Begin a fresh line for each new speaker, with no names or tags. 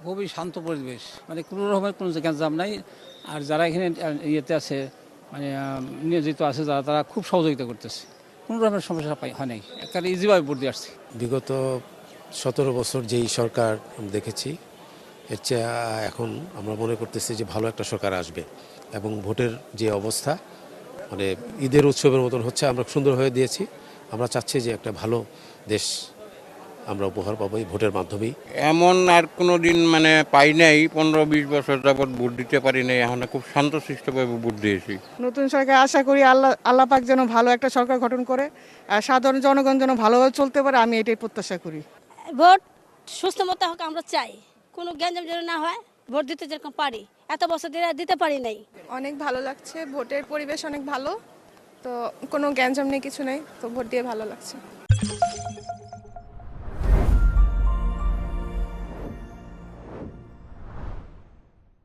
খুবই শান্ত পরিবেশ, মানে কোনো রকমের কোনো গ্যাঞ্জাম নাই। আর যারা এখানে ইয়েতে আছে, মানে নিয়োজিত আছে যারা, তারা খুব সহযোগিতা করতেছে, কোনো রকমের সমস্যা হয় নাই, একেবারে ইজিভাবে ভোট দিয়ে আসছি।
বিগত 17 বছর যেই সরকার দেখেছি, এর চেয়ে এখন আমরা মনে করতেছি যে ভালো একটা সরকার আসবে এবং ভোটের যে অবস্থা, মানে ঈদের উৎসবের মতন হচ্ছে, আমরা সুন্দরভাবে দিয়েছি। আমরা চাচ্ছি যে একটা ভালো দেশ আমরা উপহার পাবো এই ভোটের মাধ্যমেই।
এমন আর কোনো দিন মানে পাই নাই, 15-20 বছর যাবৎ ভোট দিতে পারি নাই। এখন খুব শান্তশিষ্টভাবে ভোট দিয়েছি।
নতুন সরকার আশা করি আল্লাহ পাক যেন ভালো একটা সরকার গঠন করে আর সাধারণ জনগণ যেন ভালোভাবে চলতে পারে, আমি এটাই প্রত্যাশা করি।
ভোট সুস্থ মতো হোক আমরা চাই, কোনো গ্যাঞ্জাম যেন না হয়, ভোট দিতে যেরকম পারি, এত বছর ধরে দিতে পারি নাই।
অনেক ভালো লাগছে, ভোটের পরিবেশ অনেক ভালো, তো কোনো গ্যাঞ্জাম নেই, কিছু নেই, তো ভোট দিয়ে ভালো লাগছে।